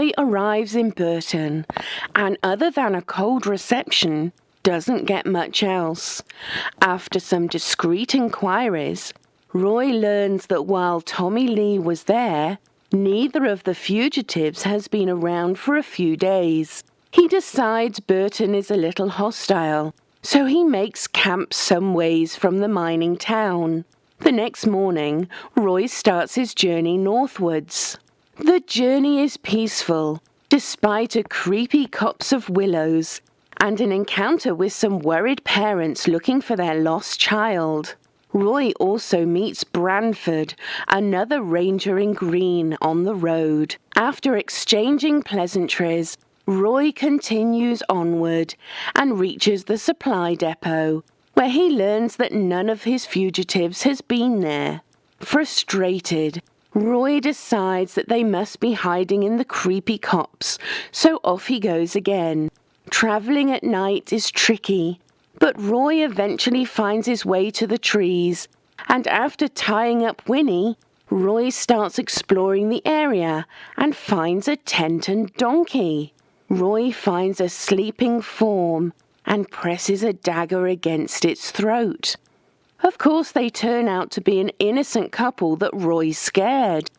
Roy arrives in Burton, and other than a cold reception, doesn't get much else. After some discreet inquiries, Roy learns that while Tommy Lee was there, neither of the fugitives has been around for a few days. He decides Burton is a little hostile, so he makes camp some ways from the mining town. The next morning, Roy starts his journey northwards. The journey is peaceful, despite a creepy copse of willows and an encounter with some worried parents looking for their lost child. Roy also meets Branford, another ranger in green, on the road. After exchanging pleasantries, Roy continues onward and reaches the supply depot, where he learns that none of his fugitives has been there. Frustrated, Roy decides that they must be hiding in the creepy copse, so off he goes again. Travelling at night is tricky, but Roy eventually finds his way to the trees, and after tying up Winnie, Roy starts exploring the area and finds a tent and donkey. Roy finds a sleeping form and presses a dagger against its throat. Of course, they turn out to be an innocent couple that Roy scared.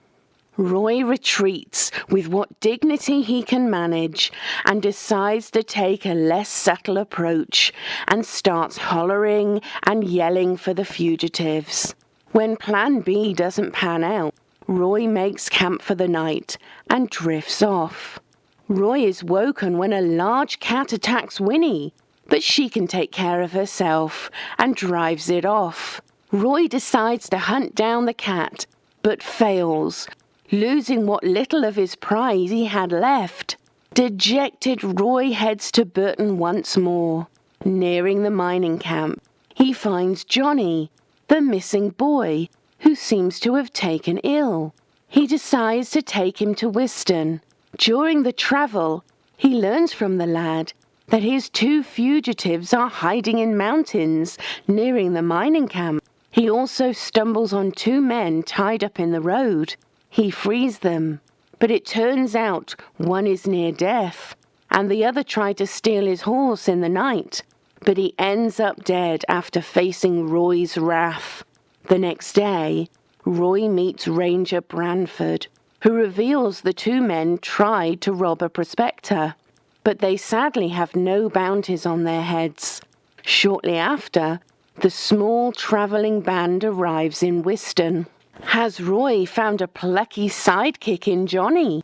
Roy retreats with what dignity he can manage and decides to take a less subtle approach and starts hollering and yelling for the fugitives. When Plan B doesn't pan out, Roy makes camp for the night and drifts off. Roy is woken when a large cat attacks Winnie, but she can take care of herself and drives it off. Roy decides to hunt down the cat, but fails, losing what little of his pride he had left. Dejected, Roy heads to Burton once more. Nearing the mining camp, he finds Johnny, the missing boy, who seems to have taken ill. He decides to take him to Whiston. During the travel, he learns from the lad that his two fugitives are hiding in mountains nearing the mining camp. He also stumbles on two men tied up in the road. He frees them, but it turns out one is near death, and the other tried to steal his horse in the night, but he ends up dead after facing Roy's wrath. The next day, Roy meets Ranger Branford, who reveals the two men tried to rob a prospector, but they sadly have no bounties on their heads. Shortly after, the small travelling band arrives in Whiston. Has Roy found a plucky sidekick in Johnny?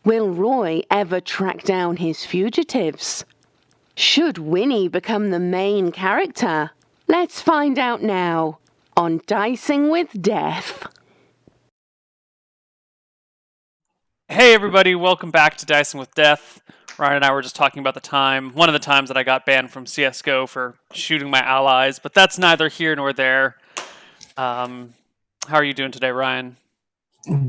Will Roy ever track down his fugitives? Should Winnie become the main character? Let's find out now on Dicing with Death. Hey everybody, welcome back to Dicing with Death. Ryan and I were just talking about one of the times that I got banned from CSGO for shooting my allies, but that's neither here nor there. How are you doing today, Ryan?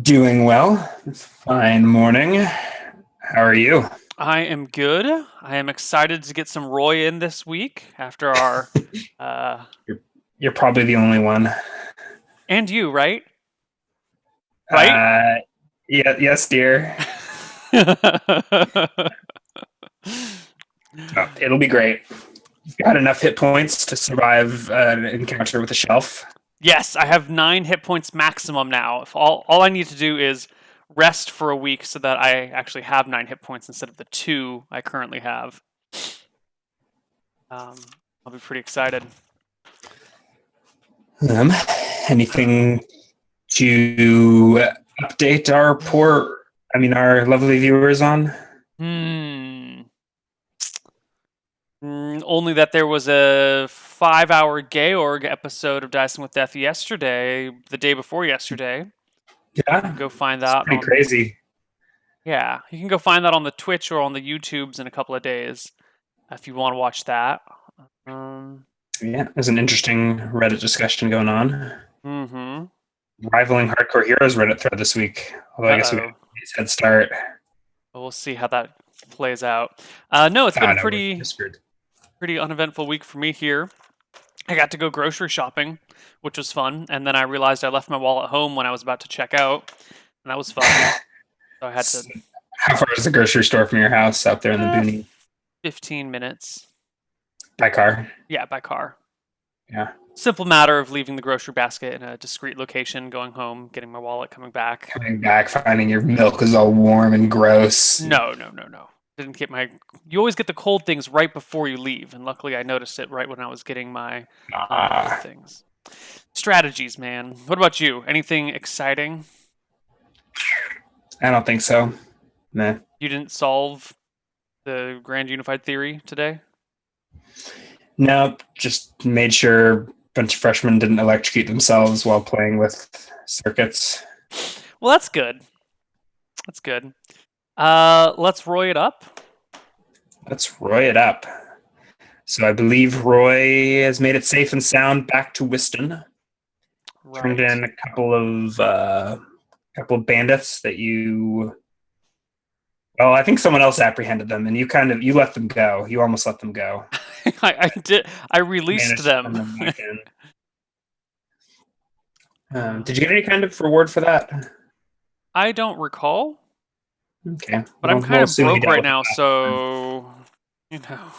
Doing well. It's a fine morning. How are you? I am good. I am excited to get some Roy in this week after our... You're probably the only one. And you, right? Right? Yeah. Yes, dear. Oh, it'll be great. You've got enough hit points to survive an encounter with a shelf. Yes, I have 9 hit points maximum now. If all I need to do is rest for a week so that I actually have 9 hit points instead of the 2 I currently have. I'll be pretty excited. Anything to update our lovely viewers on? Only that there was a 5-hour Georg episode of Dicing with Death yesterday, the day before yesterday. Yeah. Go find that. Pretty crazy. Yeah, you can go find that on the Twitch or on the YouTubes in a couple of days if you want to watch that. Yeah, there's an interesting Reddit discussion going on. Mm-hmm. Rivaling Hardcore Heroes Reddit thread this week. Although I guess we got a head start. We'll see how that plays out. No, it's been a pretty uneventful week for me here. I got to go grocery shopping, which was fun, and then I realized I left my wallet home when I was about to check out, and that was fun. So I had to... How far is the grocery store from your house out there in the boonies? 15 minutes. By car? Yeah, by car. Yeah. Simple matter of leaving the grocery basket in a discreet location, going home, getting my wallet, coming back. Coming back, finding your milk is all warm and gross. No. Didn't get my. You always get the cold things right before you leave, and luckily I noticed it right when I was getting my things. Strategies, man. What about you? Anything exciting? I don't think so. Nah. You didn't solve the Grand Unified Theory today? No, just made sure a bunch of freshmen didn't electrocute themselves while playing with circuits. Well, that's good. That's good. Let's Roy it up. Let's Roy it up. So I believe Roy has made it safe and sound back to Whiston. Right. Turned in a couple of bandits that you. Well, I think someone else apprehended them, and you let them go. You almost let them go. I did. I released Managed to them. send them back in. Did you get any kind of reward for that? I don't recall, Okay, but I'm kind of broke right now, so you know.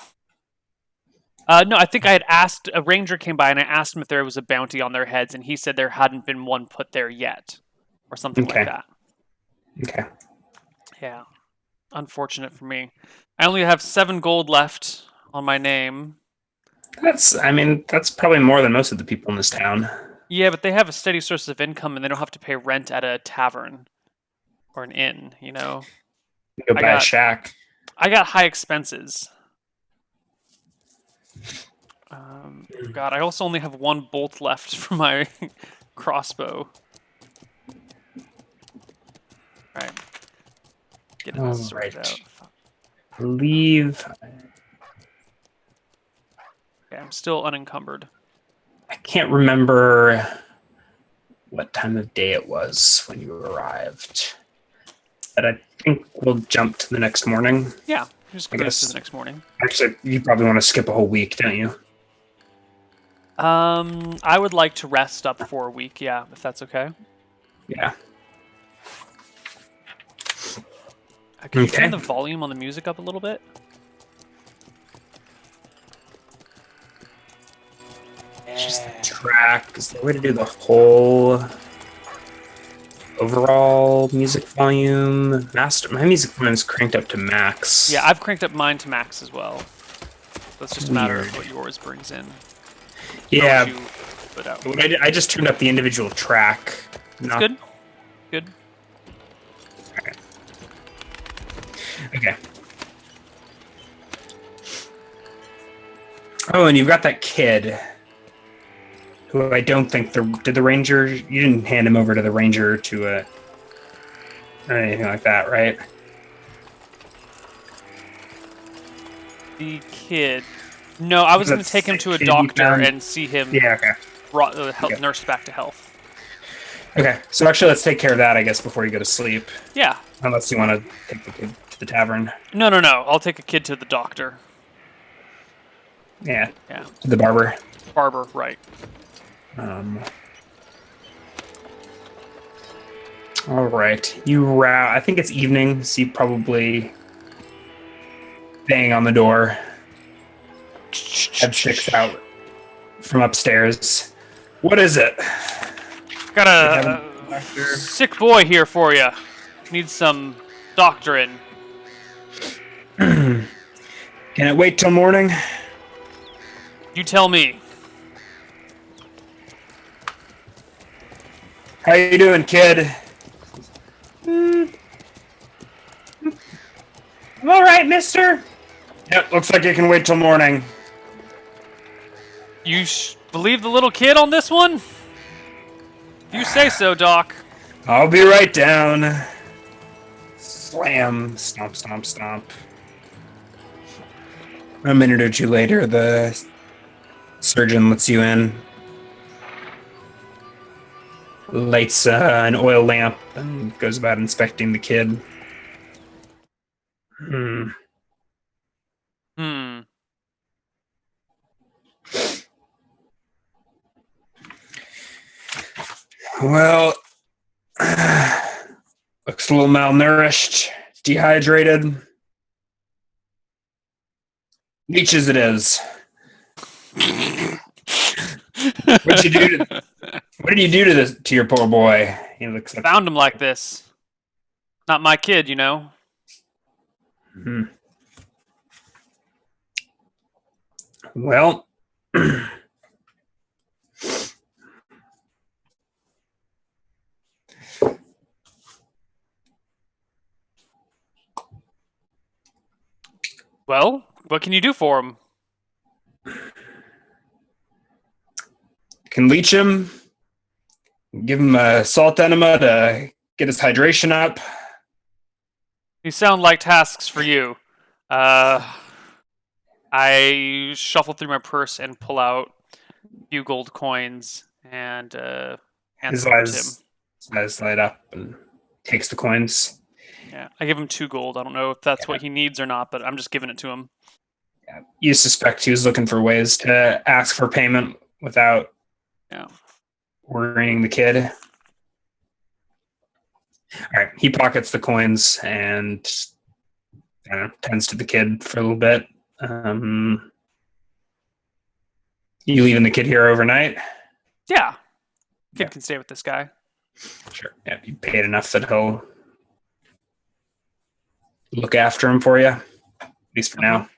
No, I think I had asked. A ranger came by, and I asked him if there was a bounty on their heads, and he said there hadn't been one put there yet, or something like that. Okay. Yeah. Unfortunate for me. I only have 7 gold left on my name. That's probably more than most of the people in this town. Yeah, but they have a steady source of income and they don't have to pay rent at a tavern or an inn, you know? You go buy a shack. I got high expenses. God, I also only have 1 bolt left for my crossbow. Right. Getting this sorted out. I believe. Okay, I'm still unencumbered. I can't remember what time of day it was when you arrived, but I think we'll jump to the next morning. Yeah, just go to the next morning. Actually, you probably want to skip a whole week, don't you? I would like to rest up for a week, yeah, if that's okay. Yeah. Can you turn the volume on the music up a little bit? Just the track. Is there a way to do the whole overall music volume? My music volume is cranked up to max. Yeah, I've cranked up mine to max as well. That's just a matter of what yours brings in. Yeah. Put out. I just turned up the individual track. That's good. Good. Okay. Oh, and you've got that kid who I don't think did the ranger. You didn't hand him over to the ranger or anything like that, right? The kid. No, I was going to take him to a doctor and see him. Yeah. Okay. Nursed back to health. Okay, so actually, let's take care of that, I guess, before you go to sleep. Yeah. Unless you want to take the kid to the tavern. No. I'll take a kid to the doctor. Yeah. Yeah. To the barber. Barber, right. All right. I think it's evening, so you probably bang on the door. Head sticks out from upstairs. What is it? Got a sick boy here for you. Needs some doctoring. Can it wait till morning? You tell me. How you doing, kid? I'm all right, mister. Yep, looks like you can wait till morning. You believe the little kid on this one? You say so, Doc. I'll be right down. Slam. Stomp, stomp, stomp. A minute or two later, the surgeon lets you in. Lights an oil lamp and goes about inspecting the kid. Well, looks a little malnourished. dehydrated. Leeches it is. What did you do to your poor boy? He looks up. Found him like this. Not my kid, you know. Hmm. Well, Well, what can you do for him? can leech him. Give him a salt enema to get his hydration up. These sound like tasks for you. I shuffle through my purse and pull out a few gold coins and hand His them over to him. eyes light up and takes the coins. Yeah, I give him 2 gold. I don't know if that's what he needs or not, but I'm just giving it to him. Yeah. You suspect he was looking for ways to ask for payment without worrying the kid. All right, he pockets the coins and tends to the kid for a little bit. You leaving the kid here overnight? Yeah, kid can stay with this guy. Sure. Yeah, you paid enough that he'll look after him for you, at least for now.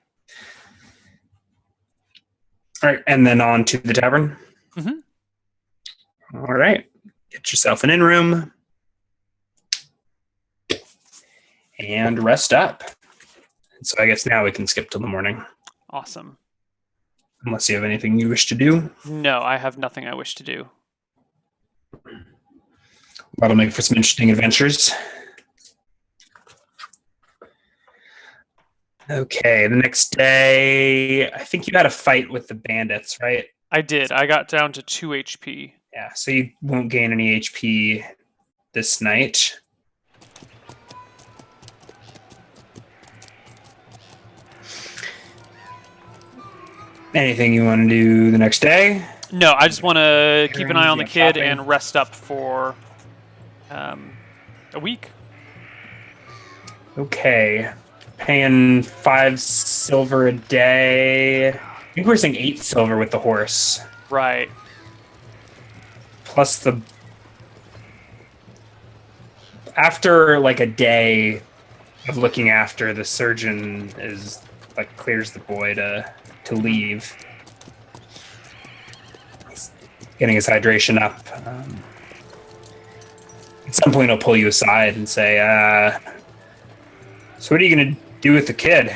All right, and then on to the tavern. Mm-hmm. All right, get yourself an in-room and rest up. So I guess now we can skip till the morning. Awesome. Unless you have anything you wish to do. No, I have nothing I wish to do. That'll make for some interesting adventures. Okay, the next day, I think you had a fight with the bandits, right? I did. I got down to 2 HP. Yeah, so you won't gain any HP this night. Anything you want to do the next day? No, I just want to keep an eye on the kid shopping. and rest up for a week. Okay. Paying 5 silver a day. I think we're saying 8 silver with the horse. Right. Plus after like a day of looking after, the surgeon is like clears the boy to leave. He's getting his hydration up. At some point he'll pull you aside and say, so what are you going to do with the kid?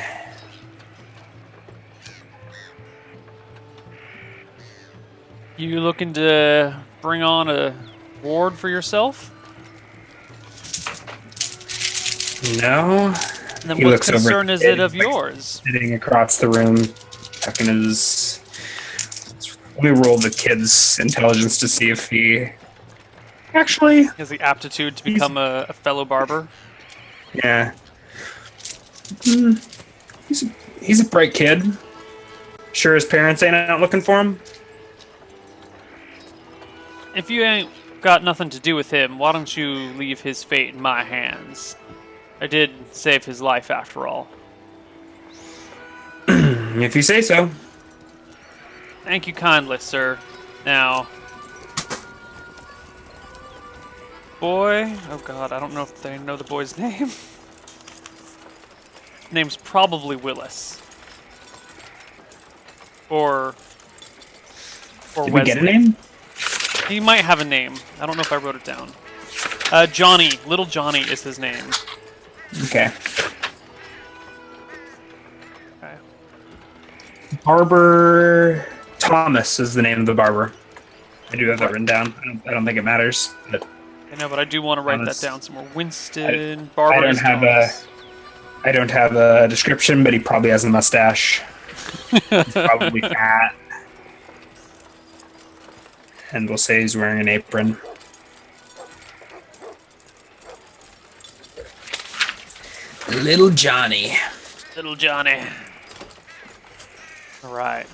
You looking to bring on a ward for yourself? No. And then He what looks over at concern the is kid, it of like, yours? Sitting across the room, checking his... Let me roll the kid's intelligence to see if he... Actually... He has the aptitude to become a fellow barber? Yeah. He's a bright kid. Sure his parents ain't out looking for him? If you ain't got nothing to do with him, why don't you leave his fate in my hands? I did save his life after all. If you say so. Thank you kindly, sir. Now... Boy... Oh god, I don't know if they know the boy's name. His name's probably Willis. Or Did Wesley. we get a name? He might have a name. I don't know if I wrote it down. Johnny. Little Johnny is his name. Okay. Okay. Barber Thomas is the name of the barber. I do have that written down. I don't think it matters. But I know, but I do want to write Thomas. that down somewhere. Winston Barber. I don't have a description, but he probably has a mustache. He's probably fat. And we'll say he's wearing an apron. Little Johnny. Little Johnny. All right.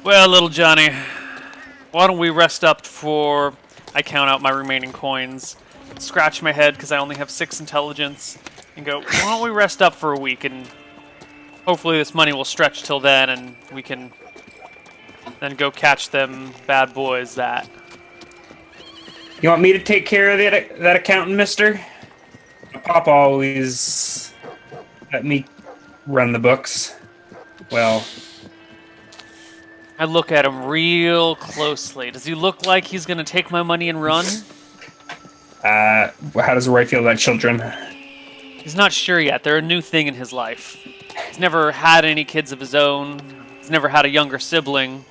Well, little Johnny, why don't we rest up before I count out my remaining coins? scratch my head because I only have 6 intelligence, and go, why don't we rest up for a week, and hopefully this money will stretch till then, and we can then go catch them bad boys that... You want me to take care of that accountant, mister? Papa always let me run the books. Well... I look at him real closely. Does he look like he's going to take my money and run? How does the right feel about children? He's not sure yet. They're a new thing in his life. He's never had any kids of his own. He's never had a younger sibling.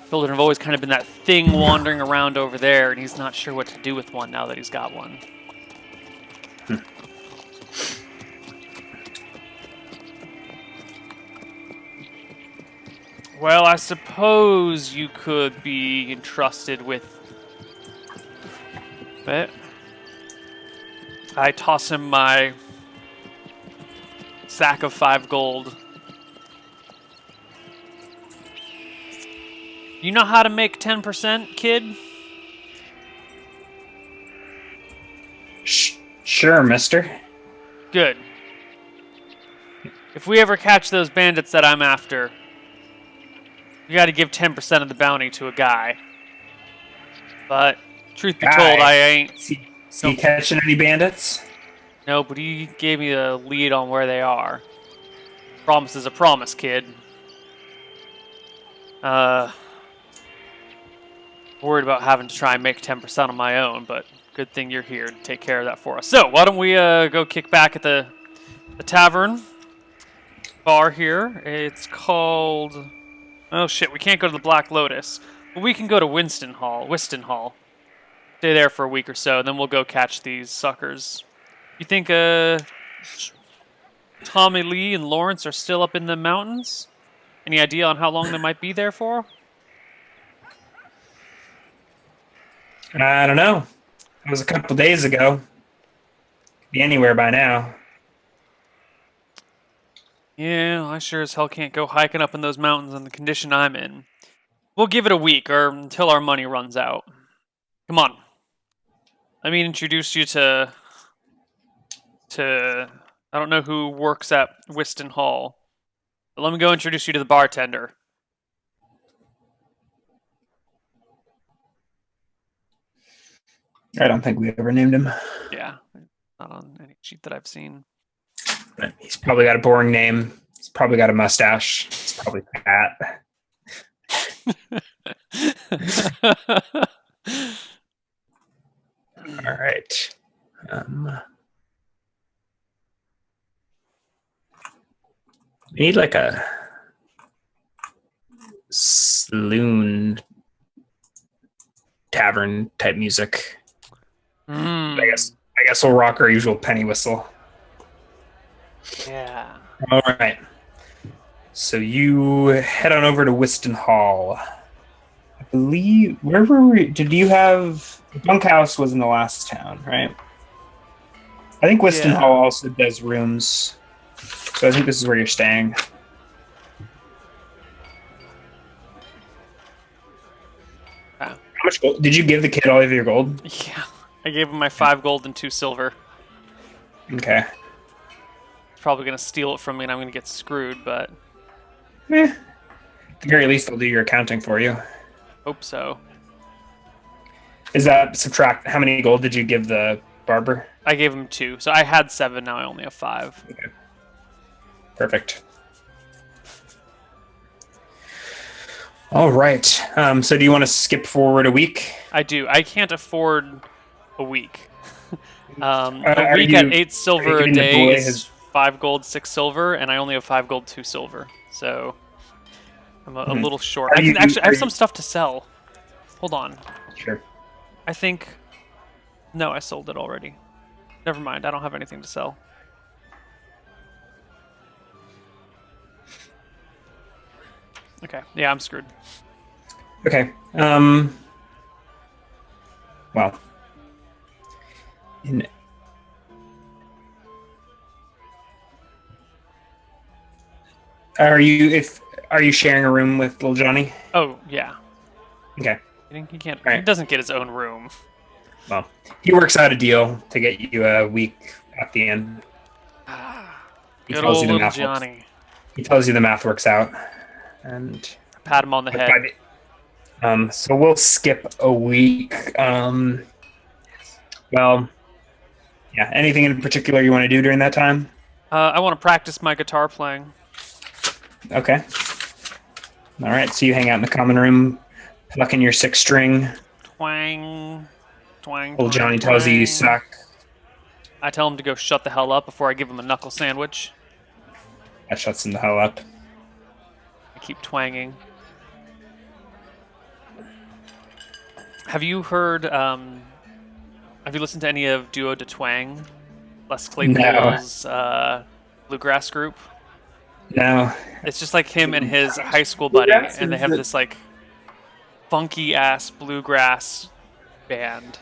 Children have always kind of been that thing wandering around over there, and he's not sure what to do with one now that he's got one. Well, I suppose you could be entrusted with it. I toss him my sack of 5 gold. You know how to make 10%, kid? Sure, mister. Good. If we ever catch those bandits that I'm after, you gotta give 10% of the bounty to a guy. But, truth be told, I ain't... Is he catching any bandits? No, but he gave me a lead on where they are. Promise is a promise, kid. Worried about having to try and make 10% on my own, but good thing you're here to take care of that for us. So, why don't we go kick back at the tavern bar here. It's called... Oh shit, we can't go to the Black Lotus. But we can go to Wiston Hall. Stay there for a week or so, and then we'll go catch these suckers. You think Tommy Lee and Lawrence are still up in the mountains? Any idea on how long they might be there for? I don't know. It was a couple days ago. Could be anywhere by now. Yeah, I sure as hell can't go hiking up in those mountains in the condition I'm in. We'll give it a week, or until our money runs out. Come on. Let me introduce you to I don't know who works at Wiston Hall. But let me go introduce you to the bartender. I don't think we ever named him. Yeah, not on any sheet that I've seen. He's probably got a boring name. He's probably got a mustache. He's probably fat. All right. We need like a saloon tavern type music. I guess we'll rock our usual penny whistle. Yeah. All right. So you head on over to Wiston Hall. I believe, where were we? Did you have... The bunkhouse was in the last town, right? I think Wiston Hall also does rooms. So I think this is where you're staying. How much gold? Did you give the kid all of your gold? Yeah. I gave him my 5 gold and 2 silver. Okay. Probably going to steal it from me and I'm going to get screwed, but... At the very least, they'll do your accounting for you. Hope so. Is that subtract... How many gold did you give the barber? I gave him 2. So I had 7, now I only have 5. Okay. Perfect. All right. So do you want to skip forward a week? I do. I can't afford a week. A week at 8 silver a day is 5 gold, 6 silver, and I only have 5 gold, 2 silver. So I'm a little short. I have some stuff to sell. Hold on. Sure. I think... No, I sold it already. Never mind. I don't have anything to sell. Okay. Yeah, I'm screwed. Okay. Well. Are you sharing a room with little Johnny? Oh, yeah. Okay. He can't. Right. He doesn't get his own room. Well, he works out a deal to get you a week at the end. He Good tells old you the little math. Johnny. He tells you the math works out, and Pat him on the head. so we'll skip a week. Well, yeah. Anything in particular you want to do during that time? I want to practice my guitar playing. Okay. All right. So you hang out in the common room, plucking your 6-string. Twang, twang. Old twang, Johnny tells you you twang. suck. I tell him to go shut the hell up before I give him a knuckle sandwich. That shuts him the hell up. I keep twanging. Have you heard? Have you listened to any of Duo de Twang? Les Claypool's bluegrass group? No. It's just like him and his high school buddy, and they have this like funky ass bluegrass band.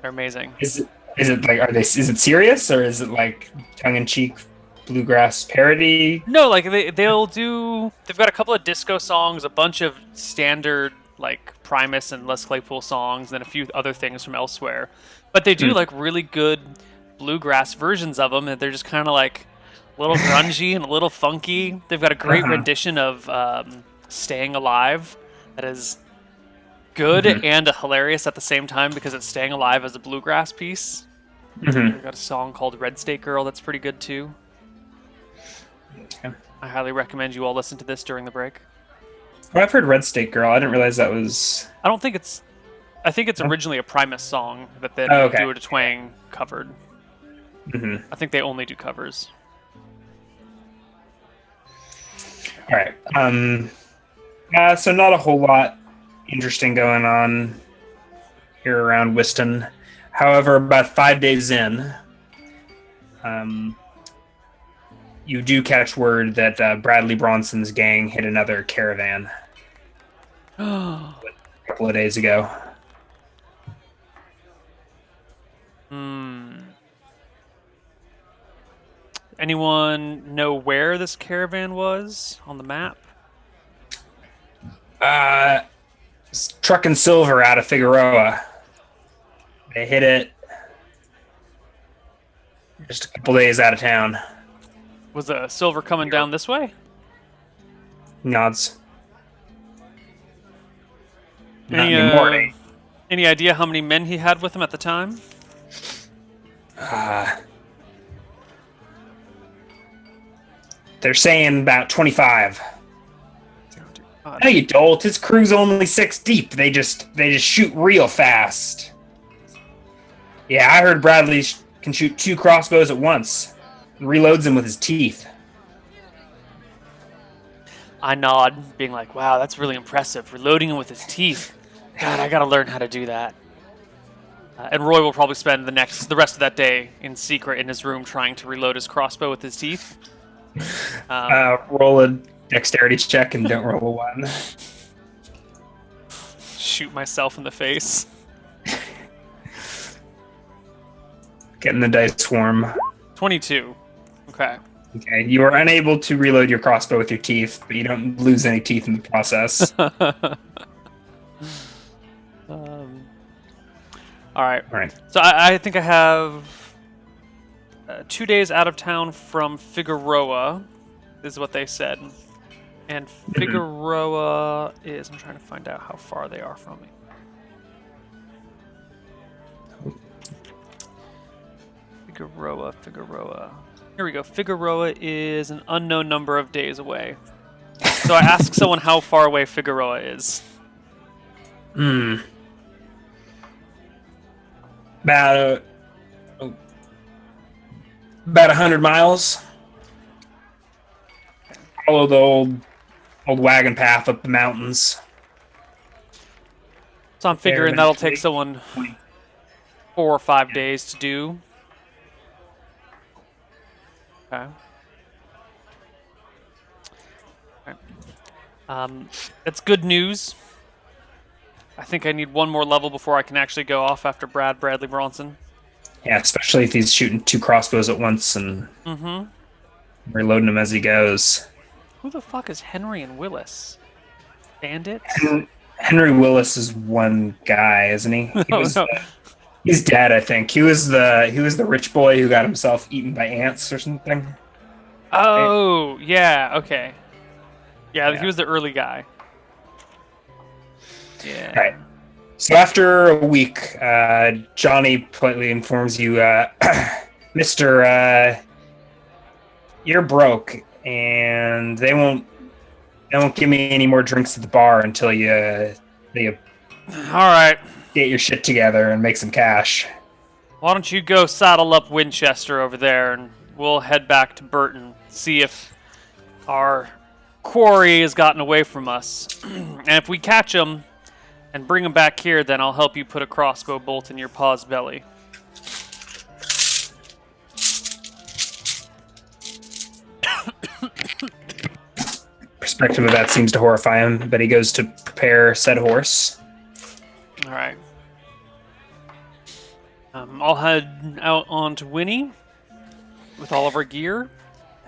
They're amazing. Is it like is it serious or is it like tongue in cheek bluegrass parody? No, like they've got a couple of disco songs, a bunch of standard like Primus and Les Claypool songs, and a few other things from elsewhere. But they do like really good bluegrass versions of them, and they're just kind of like a little grungy and a little funky. They've got a great rendition of "Staying Alive" that is good and hilarious at the same time because it's staying alive as a bluegrass piece. They've got a song called "Red State Girl" that's pretty good too. Okay. I highly recommend you all listen to this during the break. Oh, I've heard Red State Girl. I didn't realize that was. I think it's originally a Primus song that then Duo de Twang covered. I think they only do covers. All right. So not a whole lot interesting going on here around Whiston. However, about 5 days in, you do catch word that Bradley Bronson's gang hit another caravan a couple of days ago. Anyone know where this caravan was on the map? Trucking silver out of Figueroa. They hit it just a couple days out of town. Was the silver coming down this way? Nods. Not anymore. Any idea how many men he had with him at the time? They're saying about 25. Oh, No, you dolt. His crew's only 6 deep. They just shoot real fast. Yeah, I heard Bradley can shoot 2 crossbows at once and reloads them with his teeth. I nod, being like, wow, that's really impressive. Reloading him with his teeth. God, I gotta learn how to do that. And Roy will probably spend the rest of that day in secret in his room trying to reload his crossbow with his teeth. Roll a dexterity check and don't roll a 1. Shoot myself in the face. Getting the dice warm. 22. Okay. Okay, you are unable to reload your crossbow with your teeth, but you don't lose any teeth in the process. All right. All right. So I think I have 2 days out of town from Figueroa, is what they said. And Figueroa is, I'm trying to find out how far they are from me. Figueroa. Here we go. Figueroa is an unknown number of days away. So I asked someone how far away Figueroa is. About 100 miles. Follow the old wagon path up the mountains. So I'm figuring that'll take someone 4 or 5 days to do. Okay. That's good news. I think I need one more level before I can actually go off after Bradley Bronson. Yeah, especially if he's shooting 2 crossbows at once and reloading them as he goes. Who the fuck is Henry and Willis? Bandits? Henry Willis is one guy, isn't he? He's dead, I think. He was the rich boy who got himself eaten by ants or something. Right? Oh, yeah, okay. Yeah, he Yeah. was the early guy. All right. Yeah. So after a week, Johnny politely informs you, Mister, you're broke, and they won't give me any more drinks at the bar until you All right. get your shit together and make some cash. Why don't you go saddle up Winchester over there, and we'll head back to Burton, see if our quarry has gotten away from us. And if we catch him and bring him back here, then I'll help you put a crossbow bolt in your paw's belly. Perspective of that seems to horrify him, but he goes to prepare said horse. All right. I'll head out onto Winnie with all of our gear.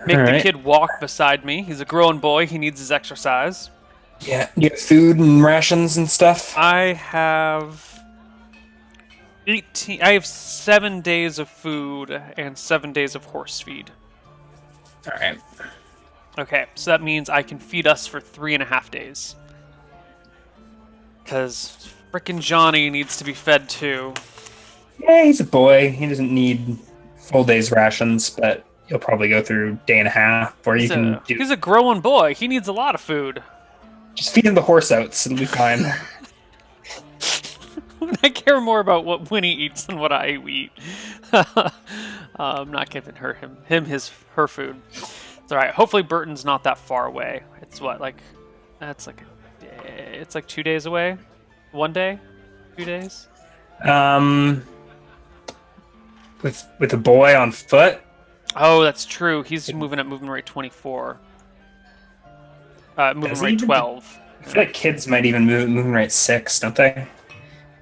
Make All the right. kid walk beside me. He's a growing boy. He needs his exercise. Yeah, you get food and rations and stuff. I have 18. I have 7 days of food and 7 days of horse feed. All right. Okay, so that means I can feed us for 3.5 days. Because frickin' Johnny needs to be fed too. Yeah, he's a boy. He doesn't need full day's rations, but he'll probably go through day and a half, or you can He's a growing boy. He needs a lot of food. just feed him the horse oats. It'll be fine. I care more about what Winnie eats than what I eat. I'm not giving her food. It's all right. Hopefully Burton's not that far away. It's what it's like 2 days away. 1 day, 2 days. With a boy on foot. Oh, that's true. He's moving at movement rate 24. Movement Does he rate even- 12. I feel like kids might even move right 6, don't they?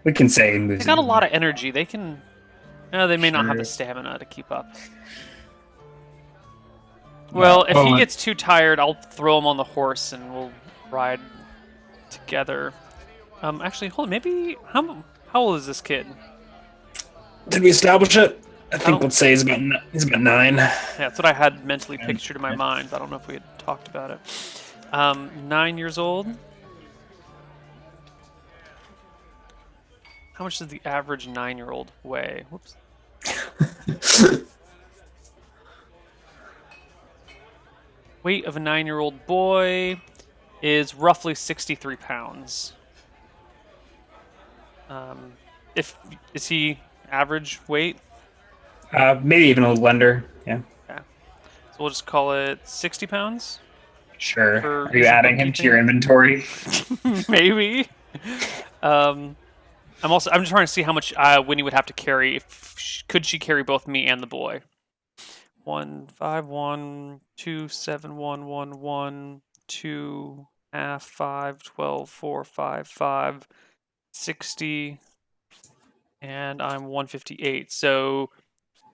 We can say They got a lot of energy. They can. They may not have the Sure. stamina to keep up. Well, if he gets too tired, I'll throw him on the horse and we'll ride together. Actually, hold on. Maybe how old is this kid? Did we establish it? I think don't- let's say he's about 9. Yeah, that's what I had mentally pictured in my mind. But I don't know if we had talked about it. 9 years old. How much does the average 9-year-old weigh? Whoops. Weight of a 9-year-old boy is roughly 63 pounds. Is he average weight? Maybe even a little under. Yeah, So we'll just call it 60 pounds. sure. For Are you adding him to your inventory? Maybe. I'm just trying to see how much Winnie would have to carry. Could she carry both me and the boy? 1 5 1 2 7 1 1 1 2 half 5 12 4 5 5 60, and I'm 158. So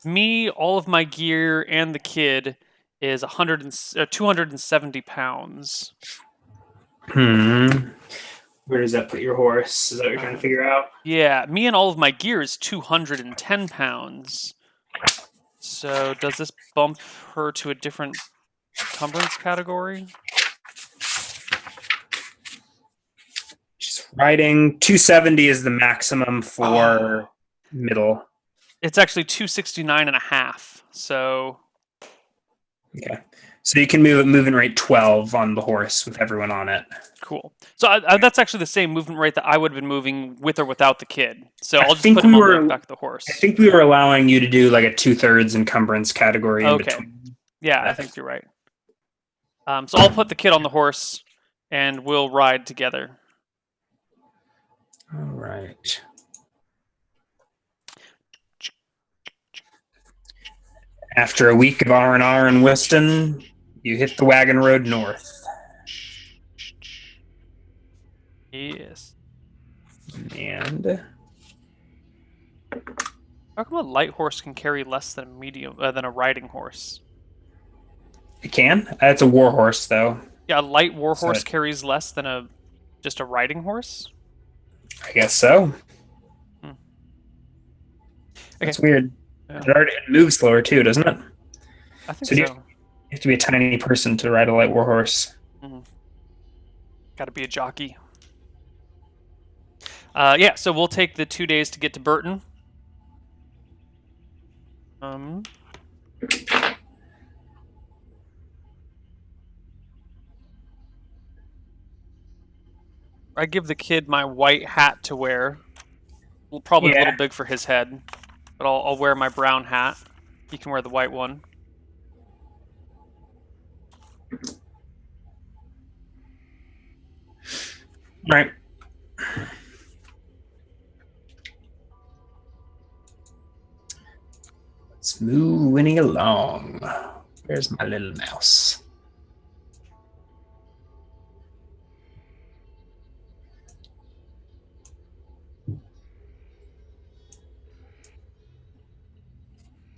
me, all of my gear, and the kid is 270 pounds. Where does that put your horse? Is that what you're trying to figure out? Yeah, me and all of my gear is 210 pounds. So does this bump her to a different encumbrance category? She's riding 270 is the maximum for middle. It's actually 269 and a half. So Okay. So you can move at movement rate 12 on the horse with everyone on it. cool. So that's actually the same movement rate that I would have been moving with or without the kid. So I'll just think put him we on were- the back of the horse. I think we were allowing you to do like a 2/3 encumbrance category in Okay. between. Yeah, I think you're right. So I'll put the kid on the horse, and we'll ride together. All right. After a week of R&R in Whiston, you hit the wagon road north. Yes. And How come a light horse can carry less than a riding horse? it can. It's a war horse, though. Yeah, a light war So horse it- carries less than just a riding horse. I guess so. That's weird. Yeah. It moves slower too, doesn't it? I think So so. you have to be a tiny person to ride a light war horse. Got to be a jockey. Yeah, so we'll take the 2 days to get to Burton. I give the kid my white hat to wear. Well, probably a little big for his head, but I'll wear my brown hat. He can wear the white one. Right. Let's move Winnie along. Where's my little mouse?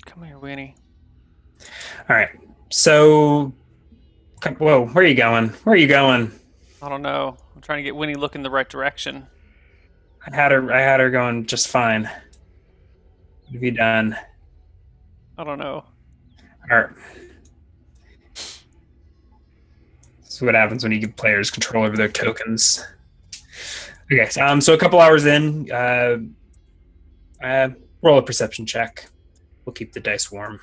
Come here, Winnie. All right. So, whoa, where are you going? Where are you going? I don't know. I'm trying to get Winnie looking the right direction. I had her going just fine. What have you done? I don't know. All right. This is what happens when you give players control over their tokens. Okay, so a couple hours in, roll a perception check. We'll keep the dice warm.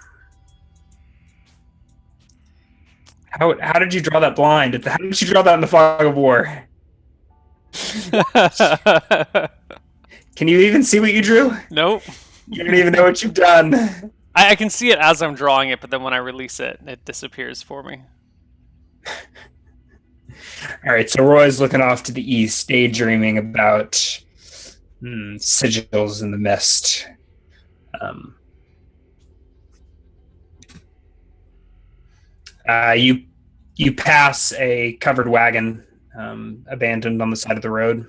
How did you draw that blind? How did you draw that in the fog of war? Can you even see what you drew? Nope. You don't even know what you've done. I can see it as I'm drawing it, but then when I release it, it disappears for me. All right, so Roy's looking off to the east, daydreaming about sigils in the mist. You pass a covered wagon abandoned on the side of the road.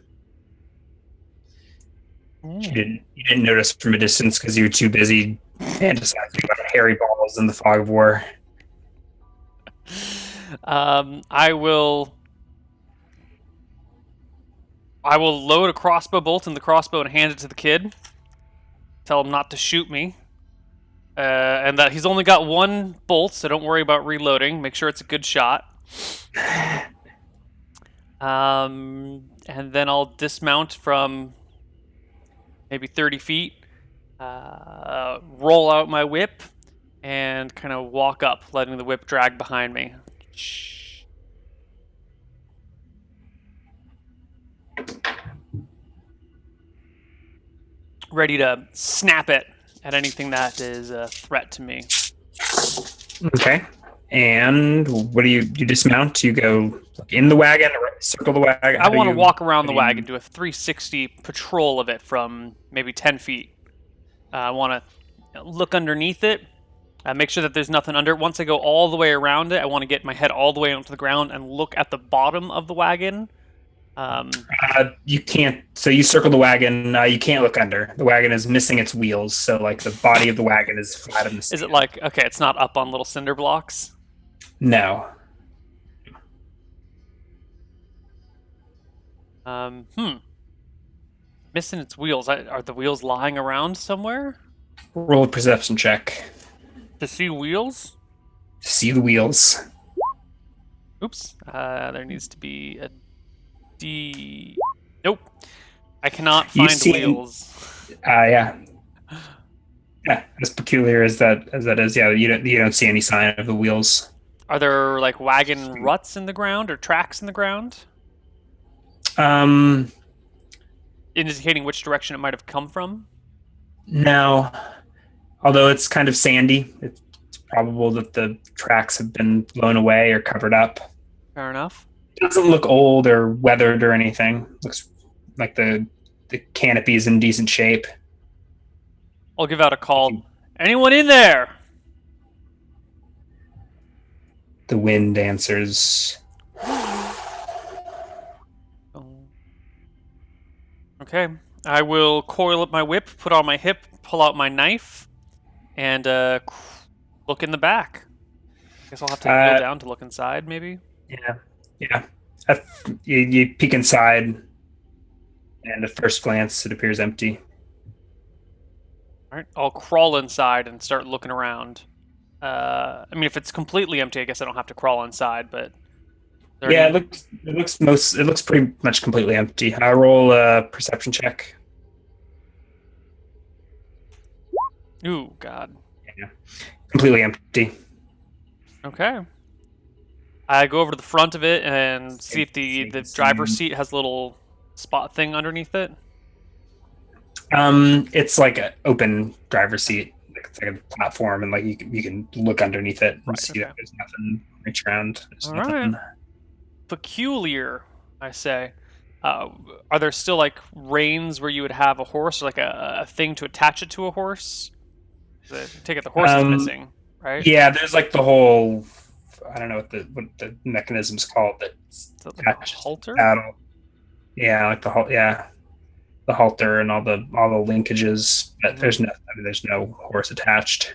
You didn't notice from a distance because you were too busy fantasizing about hairy balls in the fog of war. I will load a crossbow bolt in the crossbow and hand it to the kid. Tell him not to shoot me. And that he's only got one bolt, so don't worry about reloading. Make sure it's a good shot. And then I'll dismount from maybe 30 feet, roll out my whip, and kind of walk up, letting the whip drag behind me. Ready to snap it at anything that is a threat to me. Okay. And what do you dismount? You go in the wagon or circle the wagon? I want to walk around the wagon, do a 360 patrol of it from maybe 10 feet. I want to look underneath it, make sure that there's nothing under it. Once I go all the way around it, I want to get my head all the way onto the ground and look at the bottom of the wagon. You can't. So you circle the wagon. You can't look under. The wagon is missing its wheels. So like the body of the wagon is flat in the sand. Is it like, okay, it's not up on little cinder blocks? No. Missing its wheels. Are the wheels lying around somewhere? Roll a perception check. To see wheels? See the wheels. Oops. There needs to be a D. Nope. I cannot find wheels. Yeah. Yeah, as peculiar as that is, yeah, you don't see any sign of the wheels. Are there like wagon ruts in the ground or tracks in the ground? Indicating which direction it might have come from? No. Although it's kind of sandy, it's probable that the tracks have been blown away or covered up. Fair enough. It doesn't look old or weathered or anything. Looks like the canopy is in decent shape. I'll give out a call. Anyone in there? The wind answers. Okay. I will coil up my whip, put on my hip, pull out my knife, and look in the back. I guess I'll have to go down to look inside, maybe? Yeah. You peek inside, and at first glance, it appears empty. All right, I'll crawl inside and start looking around. I mean, if it's completely empty, I guess I don't have to crawl inside. But Yeah, it looks pretty much completely empty. I roll a perception check. Ooh, God. Yeah, completely empty. Okay. I go over to the front of it and see if the driver's seat has a little spot thing underneath it. It's like an open driver's seat. It's like a platform, and like you can look underneath it and Right, see okay. that there's nothing reach around. There's All nothing. right. Peculiar, I say. Are there still like reins where you would have a horse, or like a thing to attach it to a horse? 'Cause I take it the horse is missing, right? Yeah, there's like the whole. I don't know what the mechanism's called that So like a attaches to halter? the saddle. Yeah, like the halter and all the linkages. But there's no horse attached.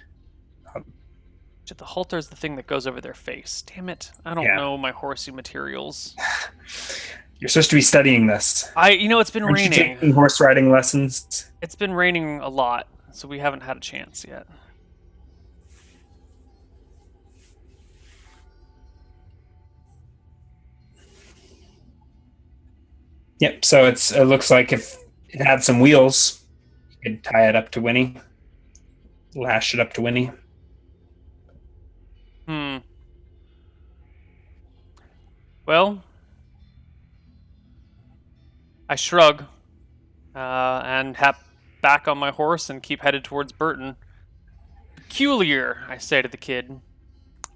The halter is the thing that goes over their face. Damn it! I don't know my horsey materials. You're supposed to be studying this. It's been Aren't you raining. taking horse riding lessons? It's been raining a lot, so we haven't had a chance yet. Yep. So it looks like if it had some wheels, you could tie it up to Winnie, lash it up to Winnie. Well, I shrug and hop back on my horse and keep headed towards Burton. Peculiar, I say to the kid.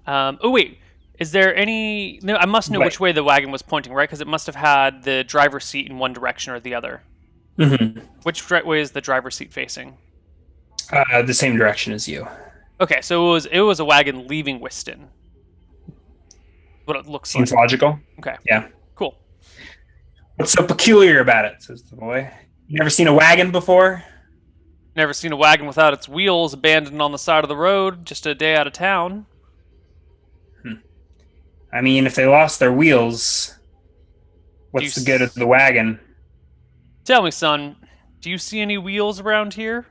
Oh wait, is there any? No, I must know which way the wagon was pointing, right? Because it must have had the driver's seat in one direction or the other. Mm-hmm. Which way is the driver's seat facing? The same direction as you. Okay, so it was a wagon leaving Whiston. What it looks Seems like. logical. Okay. Yeah. Cool. What's so peculiar about it? Says the boy. You never seen a wagon before? Never seen a wagon without its wheels abandoned on the side of the road just a day out of town. I mean, if they lost their wheels, what's the good of the wagon? Tell me, son, do you see any wheels around here?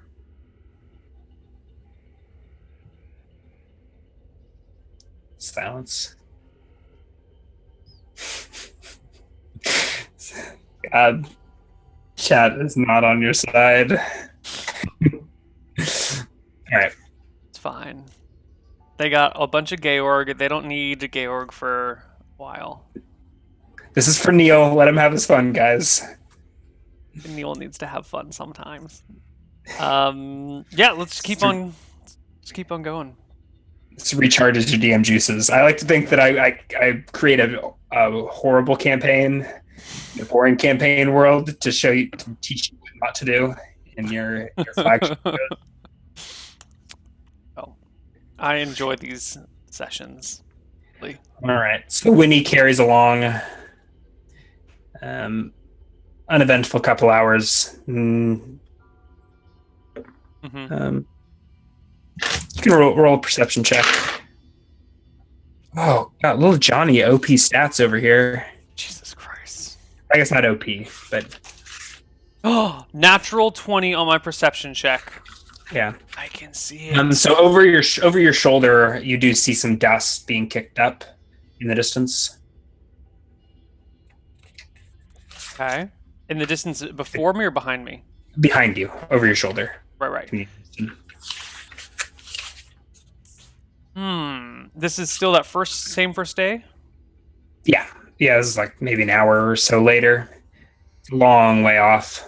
Silence. God, chat is not on your side. All right. It's fine. They got a bunch of Georg. They don't need a Georg for a while. This is for Neil. Let him have his fun, guys. Neil needs to have fun sometimes. Yeah, let's keep on. Let's keep on going. This recharges your DM juices. I like to think that I create a horrible campaign, a boring campaign world to teach you what not to do in your flagship. I enjoy these sessions. All right. So Winnie carries along. Uneventful couple hours. You can roll a perception check. Oh, got little Johnny OP stats over here. Jesus Christ. I guess not OP, but oh, natural 20 on my perception check. Yeah, I can see it. So over your shoulder, you do see some dust being kicked up in the distance. Okay. In the distance before me or behind me? Behind you, over your shoulder. Right. This is still that same first day? Yeah. This is like maybe an hour or so later. It's a long way off.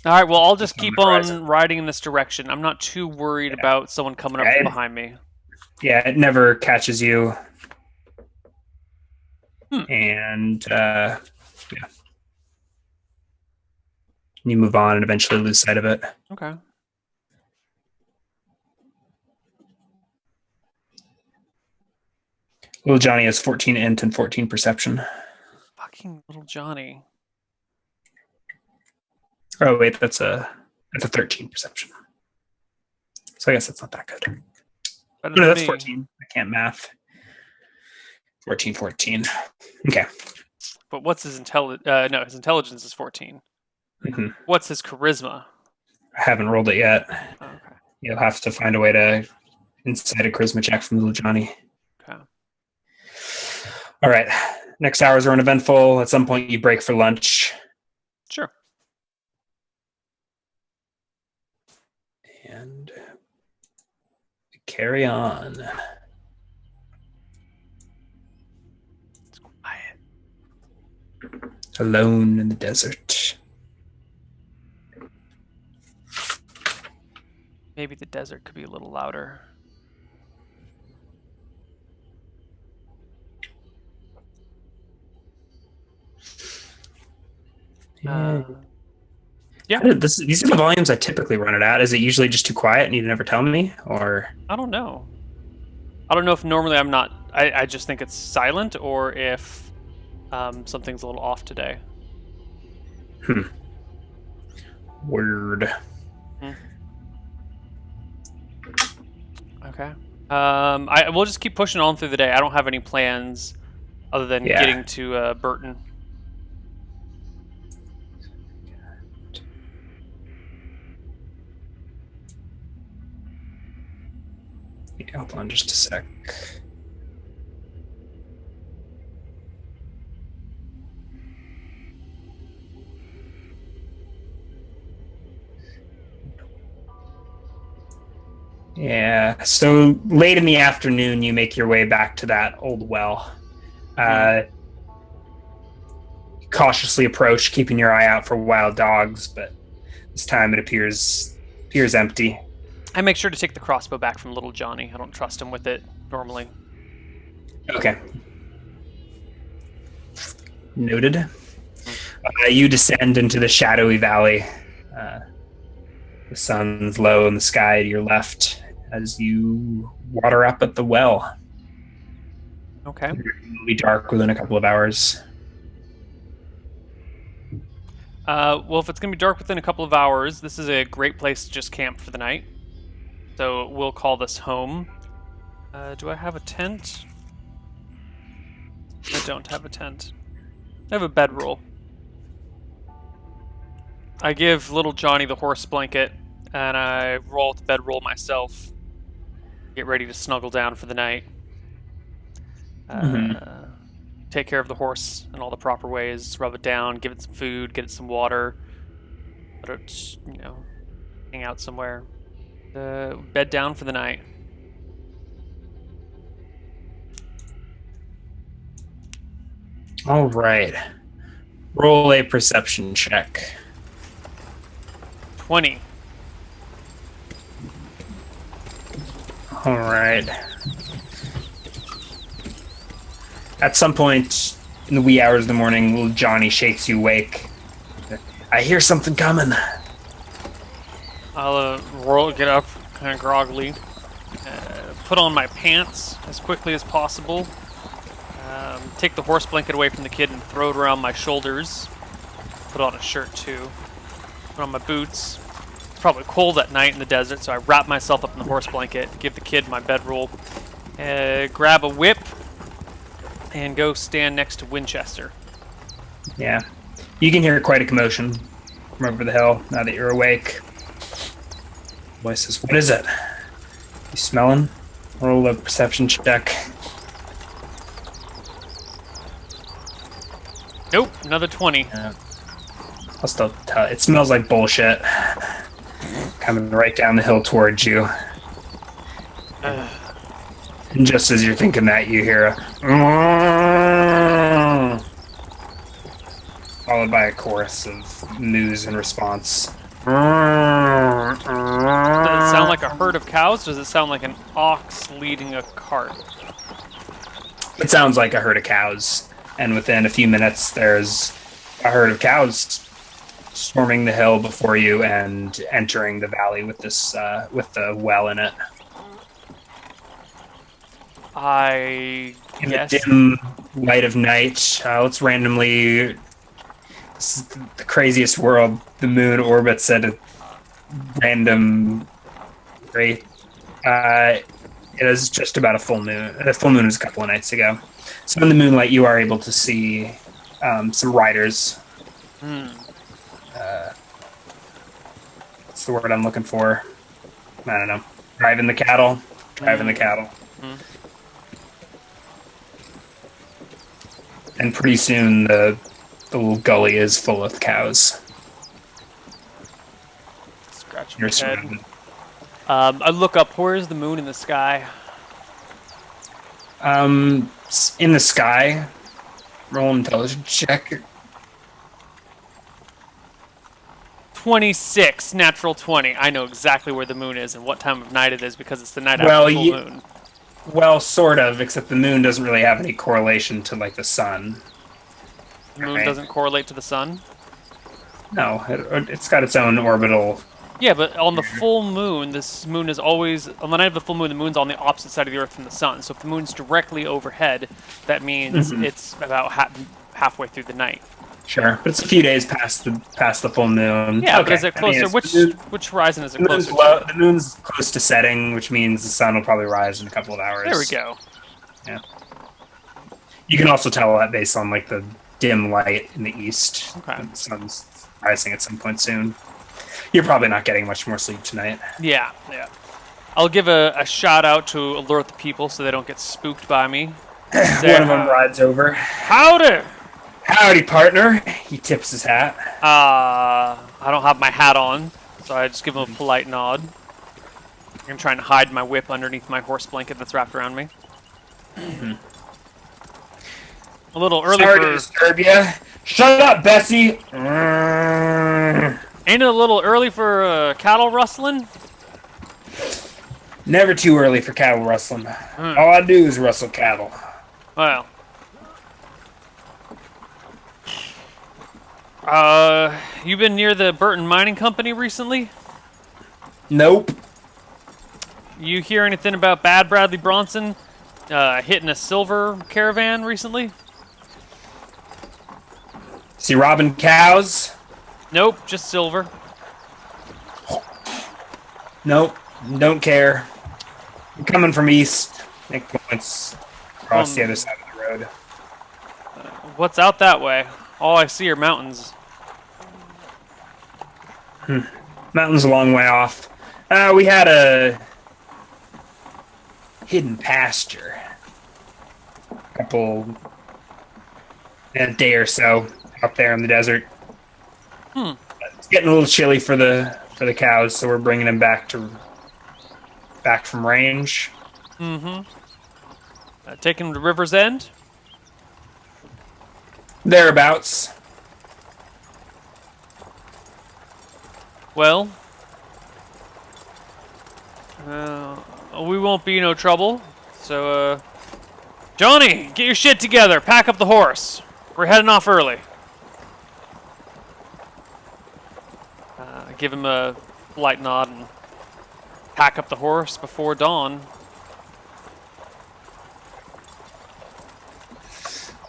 All right, well, I'll just keep on riding in this direction. I'm not too worried about someone coming up from behind me. Yeah, it never catches you. And, you move on and eventually lose sight of it. Okay. Little Johnny has 14 int and 14 perception. Fucking little Johnny. Oh wait, that's a 13 perception. So I guess that's not that good. No, that's 14. I can't math. 14. Okay. But what's his intelligence? No, his intelligence is 14. Mm-hmm. What's his charisma? I haven't rolled it yet. Okay. You'll have to find a way to incite a charisma check from little Johnny. Okay. All right. Next hours are uneventful. At some point, you break for lunch. Sure. And carry on. It's quiet. Alone in the desert. Maybe the desert could be a little louder. Yeah. Yeah. These are the volumes I typically run it at. Is it usually just too quiet and you never tell me? Or I don't know. I don't know if normally I'm not. I just think it's silent, or if something's a little off today. Word. Okay. We'll just keep pushing on through the day. I don't have any plans other than getting to Burton. Yeah, hold on just a sec. Yeah, so late in the afternoon, you make your way back to that old well. Cautiously approach, keeping your eye out for wild dogs, but this time it appears empty. I make sure to take the crossbow back from little Johnny. I don't trust him with it normally. Okay. Noted. You descend into the shadowy valley. The sun's low in the sky to your left as you water up at the well. Okay. It'll be dark within a couple of hours. Well, if it's going to be dark within a couple of hours, this is a great place to just camp for the night. So we'll call this home. Do I have a tent? I don't have a tent. I have a bedroll. I give little Johnny the horse blanket, and I roll the bedroll myself. Get ready to snuggle down for the night. Take care of the horse in all the proper ways. Rub it down, give it some food, get it some water. Let it, hang out somewhere. Bed down for the night. All right. Roll a perception check. 20. All right. At some point in the wee hours of the morning, little Johnny shakes you awake. I hear something coming. I'll get up, kind of groggily, put on my pants as quickly as possible, take the horse blanket away from the kid and throw it around my shoulders, put on a shirt too, put on my boots. It's probably cold at night in the desert, so I wrap myself up in the horse blanket, give the kid my bedroll, grab a whip, and go stand next to Winchester. Yeah. You can hear quite a commotion from over the hill now that you're awake. Voice says, "What is it? You smelling?" Roll a perception check. Nope, another 20. Yeah. I'll still tell. It smells like bullshit. Coming right down the hill towards you. And just as you're thinking that, you hear a followed by a chorus of moos in response. Does it sound like a herd of cows? Does it sound like an ox leading a cart? It sounds like a herd of cows, and within a few minutes, there's a herd of cows storming the hill before you and entering the valley with this with the well in it. I In guess. the dim light of night, let's randomly. This is the craziest world. The moon orbits at a random rate. It is just about a full moon. The full moon was a couple of nights ago. So in the moonlight, you are able to see some riders. What's the word I'm looking for? I don't know, driving the cattle. Mm. And pretty soon the little gully is full of cows. Scratching You're my head. surrounded. I look up. Where's the moon in the sky? In the sky. Roll intelligence check. 26, natural 20. I know exactly where the moon is and what time of night it is because it's the night Well, after full moon. Well, sort of, except the moon doesn't really have any correlation to like the sun. The moon Right. doesn't correlate to the sun? No, it's got its own orbital. Yeah, but on the full moon, this moon is always... On the night of the full moon, the moon's on the opposite side of the Earth from the sun. So if the moon's directly overhead, that means it's about halfway through the night. Sure, but it's a few days past the full moon. Yeah, okay. but is it closer? Which horizon is it closer to? The moon's close to setting, which means the sun will probably rise in a couple of hours. There we go. Yeah. You can also tell that based on like the dim light in the east. Okay. The sun's rising at some point soon. You're probably not getting much more sleep tonight. Yeah. I'll give a shout out to alert the people so they don't get spooked by me. One of them rides over. Howdy! Howdy, partner. He tips his hat. I don't have my hat on, so I just give him a polite nod. I'm trying to hide my whip underneath my horse blanket that's wrapped around me. A little early Sorry for... to disturb you. Shut up, Bessie. Ain't it a little early for cattle rustling? Never too early for cattle rustling. All I do is rustle cattle. Well. You been near the Burton Mining Company recently? Nope. You hear anything about Bad Bradley Bronson hitting a silver caravan recently? Is he robbing cows? Nope, just silver. Nope. Don't care. I'm coming from east. Make points across the other side of the road. What's out that way? All I see are mountains. Mountain's a long way off. We had a hidden pasture. A day or so out there in the desert. It's getting a little chilly for the cows, so we're bringing them back from range. Taking them to River's End? Thereabouts. Well, we won't be no trouble. So, Johnny, get your shit together. Pack up the horse. We're heading off early. Give him a light nod and pack up the horse before dawn.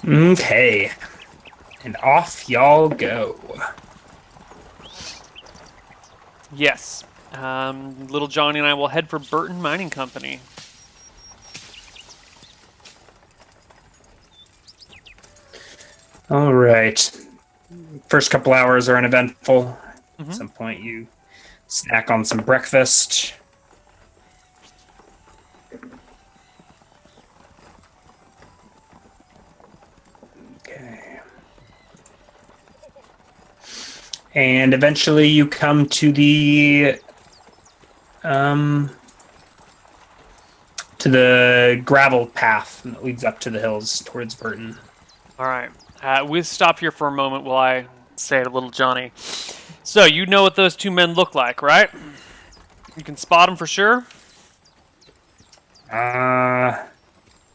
Okay. And off y'all go. Yes. Little Johnny and I will head for Burton Mining Company. All right. First couple hours are uneventful. At some point, you snack on some breakfast. Okay. And eventually, you come to the gravel path that leads up to the hills towards Burton. All right. We'll stop here for a moment while I say to little Johnny. So, you know what those two men look like, right? You can spot them for sure?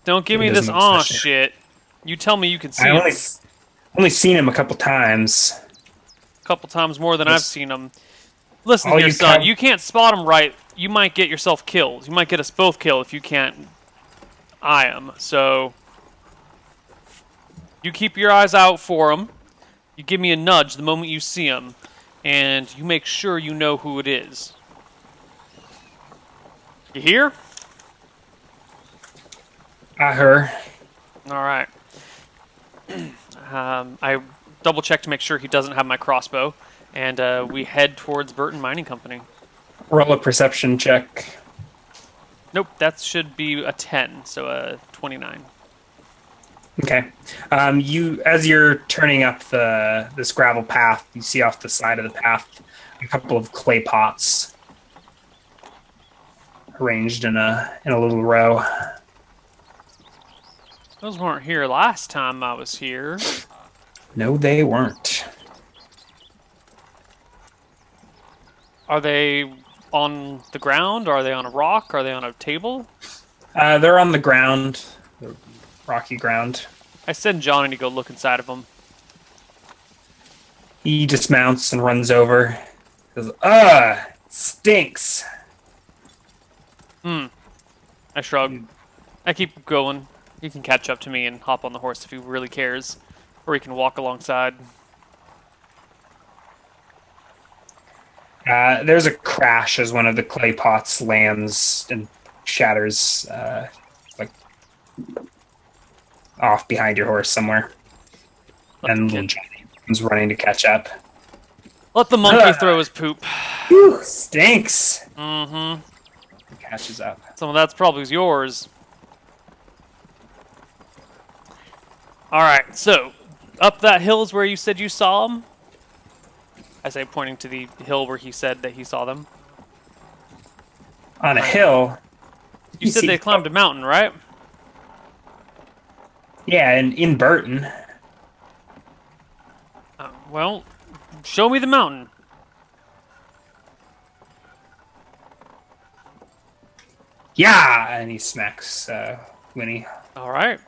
Don't give me this aw shit. You tell me you can see I them. only seen him a couple times. A couple times more than I've seen them. Listen All here, you son. can- You can't spot them right. You might get yourself killed. You might get us both killed if you can't eye them. So, you keep your eyes out for them. You give me a nudge the moment you see them. And you make sure you know who it is. You hear? I heard. All right. I double check to make sure he doesn't have my crossbow, and we head towards Burton Mining Company. Roll a perception check. Nope, that should be a 10, so a 29. Okay. As you're turning up this gravel path, you see off the side of the path a couple of clay pots arranged in a little row. Those weren't here last time I was here. No, they weren't. Are they on the ground? Are they on a rock? Are they on a table? They're on the ground, the rocky ground. I send Johnny to go look inside of them. He dismounts and runs over. Goes, it stinks. I shrug. I keep going. He can catch up to me and hop on the horse if he really cares. Or he can walk alongside. There's a crash as one of the clay pots lands and shatters, like off behind your horse somewhere. And little Johnny comes running to catch up. Let the monkey throw his poop. Whew, stinks. Mm-hmm. He catches up. Some of that's probably yours. Alright, so, up that hill is where you said you saw them? I say pointing to the hill where he said that he saw them. On a hill. You said they climbed a mountain, right? Yeah, and in Burton. Well, show me the mountain. Yeah, and he smacks Winnie. All right.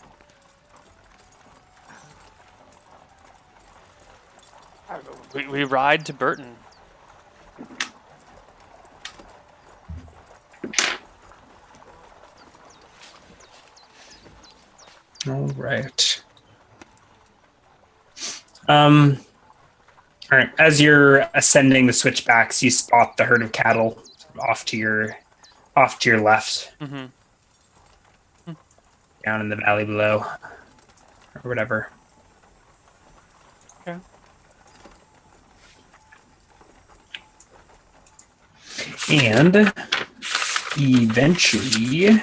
We ride to Burton. All right. All right. As you're ascending the switchbacks, you spot the herd of cattle off to your left, down in the valley below, or whatever. Okay. And eventually,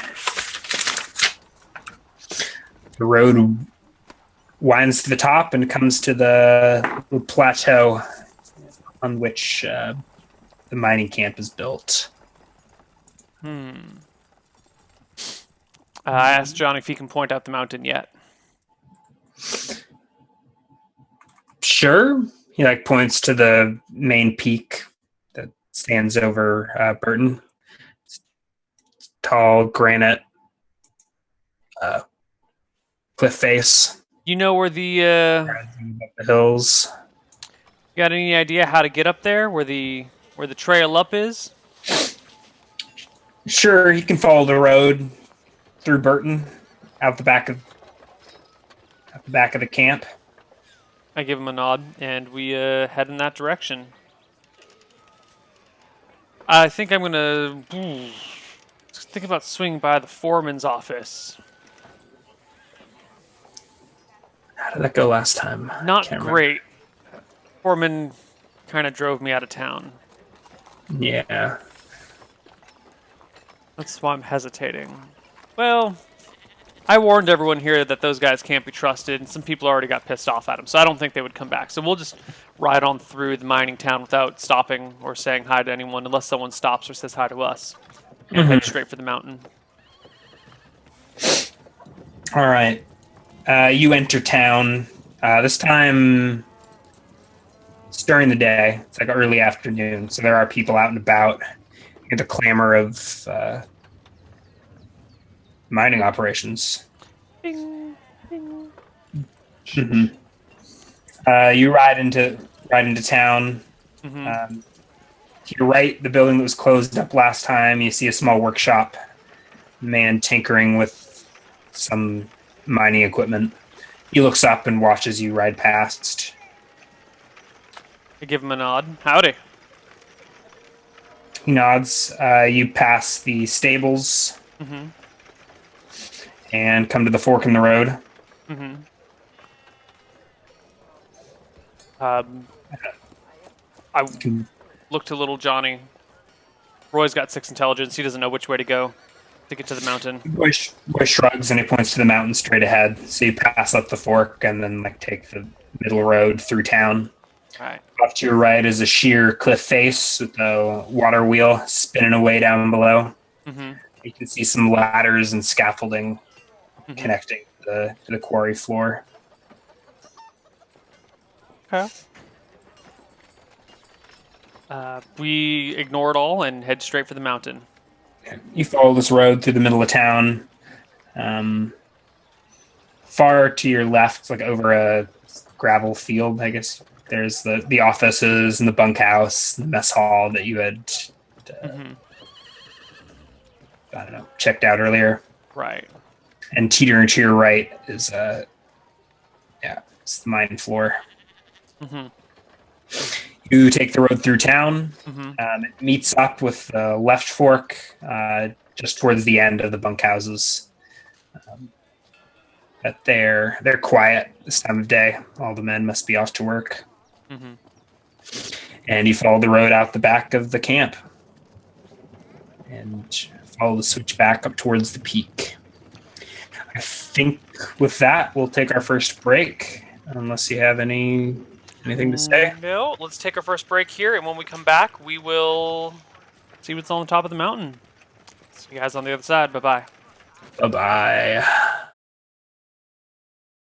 the road winds to the top and comes to the plateau on which the mining camp is built. I asked John if he can point out the mountain yet. Sure. He points to the main peak that stands over Burton. It's tall granite cliff face. You know where the hills. You got any idea how to get up there? Where the trail up is? Sure, you can follow the road through Burton, out the back of the camp. I give him a nod, and we head in that direction. I think I'm gonna think about swinging by the foreman's office. How did that go last time? Not great. Foreman kind of drove me out of town. Yeah. That's why I'm hesitating. Well, I warned everyone here that those guys can't be trusted, and some people already got pissed off at them, so I don't think they would come back. So we'll just ride on through the mining town without stopping or saying hi to anyone, unless someone stops or says hi to us. And head straight for the mountain. All right. You enter town. This time, it's during the day. It's like early afternoon, so there are people out and about. You hear the clamor of mining operations. Bing, bing. You ride into town. To your right, the building that was closed up last time, you see a small workshop. Man tinkering with some mining equipment. He looks up and watches you ride past. I give him a nod. Howdy. He nods. You pass the stables and come to the fork in the road. I look to little Johnny Roy's got 6 intelligence. He doesn't know which way to go to get to the mountain. Roy shrugs and he points to the mountain straight ahead. So you pass up the fork and then like take the middle road through town. All right. Off to your right is a sheer cliff face with the water wheel spinning away down below. Mm-hmm. You can see some ladders and scaffolding connecting to the quarry floor. Okay. We ignore it all and head straight for the mountain. You follow this road through the middle of town. Far to your left, like over a gravel field, I guess, there's the offices and the bunkhouse, the mess hall that you had, I don't know, checked out earlier. Right. And teetering to your right is, it's the mine floor. Mm-hmm. You take the road through town. Mm-hmm. It meets up with the left fork just towards the end of the bunkhouses. But they're quiet this time of day. All the men must be off to work. Mm-hmm. And you follow the road out the back of the camp. And follow the switch back up towards the peak. I think with that, we'll take our first break. Unless you have anything to say. No, let's take our first break here, and when we come back, we will see what's on the top of the mountain. See you guys on the other side. Bye-bye. Bye-bye.